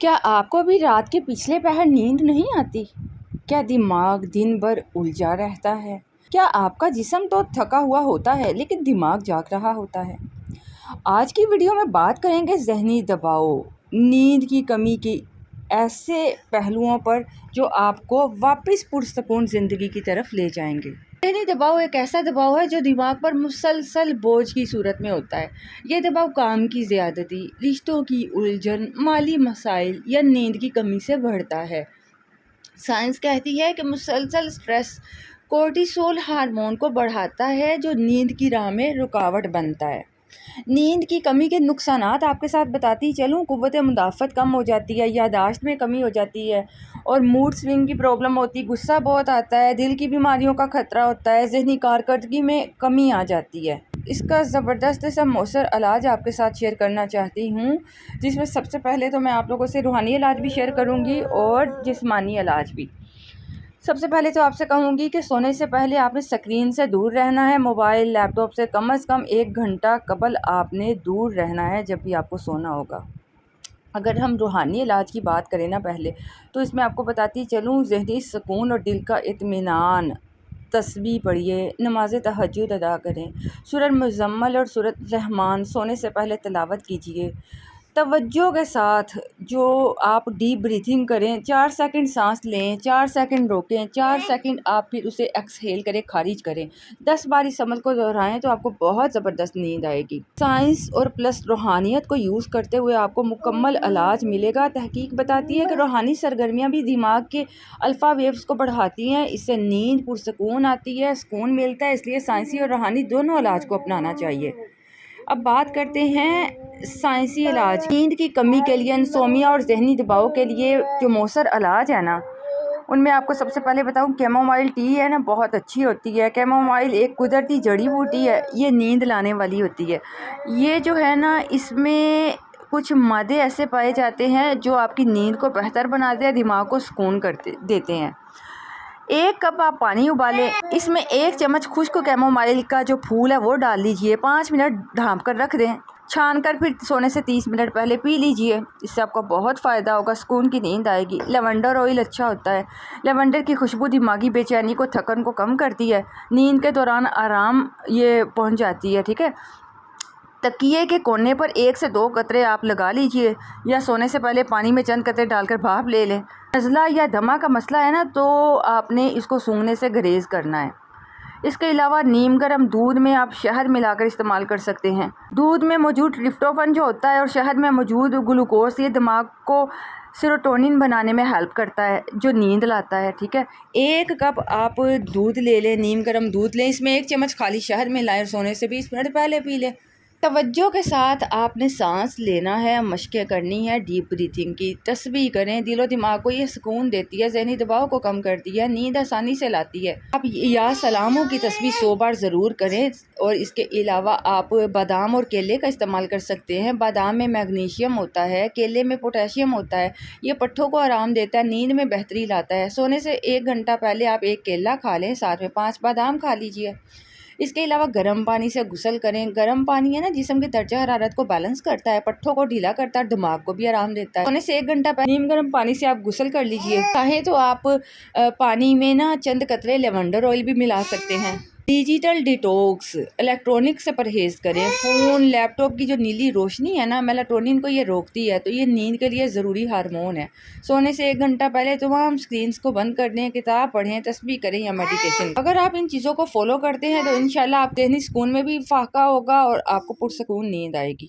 کیا آپ کو بھی رات کے پچھلے پہر نیند نہیں آتی؟ کیا دماغ دن بھر الجھا رہتا ہے؟ کیا آپ کا جسم تو تھکا ہوا ہوتا ہے لیکن دماغ جاگ رہا ہوتا ہے؟ آج کی ویڈیو میں بات کریں گے ذہنی دباؤ، نیند کی کمی کے ایسے پہلوؤں پر جو آپ کو واپس پرسکون زندگی کی طرف لے جائیں گے۔ ذہنی دباؤ ایک ایسا دباؤ ہے جو دماغ پر مسلسل بوجھ کی صورت میں ہوتا ہے۔ یہ دباؤ کام کی زیادتی، رشتوں کی الجھن، مالی مسائل یا نیند کی کمی سے بڑھتا ہے۔ سائنس کہتی ہے کہ مسلسل سٹریس کورٹیسول ہارمون کو بڑھاتا ہے جو نیند کی راہ میں رکاوٹ بنتا ہے۔ نیند کی کمی کے نقصانات آپ کے ساتھ بتاتی چلوں۔ قوت مدافعت کم ہو جاتی ہے، یادداشت میں کمی ہو جاتی ہے اور موڈ سوئنگ کی پرابلم ہوتی ہے، غصہ بہت آتا ہے، دل کی بیماریوں کا خطرہ ہوتا ہے، ذہنی کارکردگی میں کمی آ جاتی ہے۔ اس کا زبردست سا مؤثر علاج آپ کے ساتھ شیئر کرنا چاہتی ہوں، جس میں سب سے پہلے تو میں آپ لوگوں سے روحانی علاج بھی شیئر کروں گی اور جسمانی علاج بھی۔ سب سے پہلے تو آپ سے کہوں گی کہ سونے سے پہلے آپ نے اسکرین سے دور رہنا ہے، موبائل لیپ ٹاپ سے کم از کم 1 گھنٹہ قبل آپ نے دور رہنا ہے جب بھی آپ کو سونا ہوگا۔ اگر ہم روحانی علاج کی بات کریں نا پہلے، تو اس میں آپ کو بتاتی چلوں، ذہنی سکون اور دل کا اطمینان، تسبیح پڑھیے، نماز تہجد ادا کریں، سورۃ مزمل اور سورۃ رحمان سونے سے پہلے تلاوت کیجیے۔ توجہ کے ساتھ جو آپ ڈیپ بریتھنگ کریں، 4 سیکنڈ سانس لیں، 4 سیکنڈ روکیں، 4 سیکنڈ آپ پھر اسے ایکسہیل کریں، خارج کریں، 10 بار اس عمل کو دہرائیں تو آپ کو بہت زبردست نیند آئے گی۔ سائنس اور پلس روحانیت کو یوز کرتے ہوئے آپ کو مکمل علاج ملے گا۔ تحقیق بتاتی ہے کہ روحانی سرگرمیاں بھی دماغ کے الفا ویوز کو بڑھاتی ہیں، اس سے نیند پرسکون آتی ہے، سکون ملتا ہے، اس لیے سائنسی اور روحانی دونوں علاج کو اپنانا چاہیے۔ اب بات کرتے ہیں سائنسی علاج۔ نیند کی کمی کے لیے، انسومیا اور ذہنی دباؤ کے لیے جو مؤثر علاج ہے نا، ان میں آپ کو سب سے پہلے بتاؤں، کیمومائل ٹی ہے نا، بہت اچھی ہوتی ہے۔ کیمومائل ایک قدرتی جڑی بوٹی ہے، یہ نیند لانے والی ہوتی ہے۔ یہ جو ہے نا، اس میں کچھ مادے ایسے پائے جاتے ہیں جو آپ کی نیند کو بہتر بناتے ہیں، دماغ کو سکون دیتے ہیں۔ 1 کپ آپ پانی ابالیں، اس میں 1 چمچ خشک کیمومائل کا جو پھول ہے وہ ڈال لیجئے، 5 منٹ ڈھانپ کر رکھ دیں، چھان کر پھر سونے سے 30 منٹ پہلے پی لیجئے۔ اس سے آپ کو بہت فائدہ ہوگا، سکون کی نیند آئے گی۔ لیونڈر آئل اچھا ہوتا ہے، لیونڈر کی خوشبو دماغی بے چینی کو، تھکن کو کم کرتی ہے، نیند کے دوران آرام یہ پہنچ جاتی ہے، ٹھیک ہے۔ تکیے کے کونے پر 1 سے 2 قطرے آپ لگا لیجئے یا سونے سے پہلے پانی میں چند قطرے ڈال کر بھاپ لے لیں۔ نزلہ یا دمہ کا مسئلہ ہے نا، تو آپ نے اس کو سونگھنے سے گریز کرنا ہے۔ اس کے علاوہ نیم گرم دودھ میں آپ شہد ملا کر استعمال کر سکتے ہیں۔ دودھ میں موجود ٹرپٹوفن جو ہوتا ہے اور شہد میں موجود گلوکوز، یہ دماغ کو سیروٹونن بنانے میں ہیلپ کرتا ہے جو نیند لاتا ہے، ٹھیک ہے۔ 1 کپ آپ دودھ لے لیں، نیم گرم دودھ لیں، اس میں 1 چمچ خالی شہد ملائیں اور سونے سے 20 منٹ پہلے پی لیں۔ توجہ کے ساتھ آپ نے سانس لینا ہے، مشقیں کرنی ہے ڈیپ بریتھنگ کی، تسبیح کریں، دل و دماغ کو یہ سکون دیتی ہے، ذہنی دباؤ کو کم کرتی ہے، نیند آسانی سے لاتی ہے۔ آپ یا سلاموں کی تسبیح 100 بار ضرور کریں۔ اور اس کے علاوہ آپ بادام اور کیلے کا استعمال کر سکتے ہیں۔ بادام میں میگنیشیم ہوتا ہے، کیلے میں پوٹیشیم ہوتا ہے، یہ پٹھوں کو آرام دیتا ہے، نیند میں بہتری لاتا ہے۔ سونے سے 1 گھنٹہ پہلے آپ 1 کیلا کھا لیں، ساتھ میں 5 بادام کھا لیجئے۔ اس کے علاوہ گرم پانی سے غسل کریں۔ گرم پانی ہے نا، جسم کے درجہ حرارت کو بیلنس کرتا ہے، پٹھوں کو ڈھیلا کرتا ہے، دماغ کو بھی آرام دیتا ہے۔ سونے سے 1 گھنٹہ پہلے نیم گرم پانی سے آپ غسل کر لیجئے۔ چاہیں تو آپ پانی میں نا چند قطرے لیونڈر آئل بھی ملا سکتے ہیں۔ ڈیجیٹل ڈیٹاکس، الیکٹرانک سے پرہیز کریں۔ فون، لیپ ٹاپ کی جو نیلی روشنی ہے نا، میلاٹونن کو یہ روکتی ہے، تو یہ نیند کے لیے ضروری ہارمون ہے۔ سونے سے 1 گھنٹہ پہلے تمام سکرینز کو بند کر دیں، کتاب پڑھیں، تسبیح کریں یا میڈیٹیشن۔ اگر آپ ان چیزوں کو فالو کرتے ہیں تو انشاءاللہ آپ ذہنی سکون میں بھی فائقہ ہوگا اور آپ کو پرسکون نیند آئے گی۔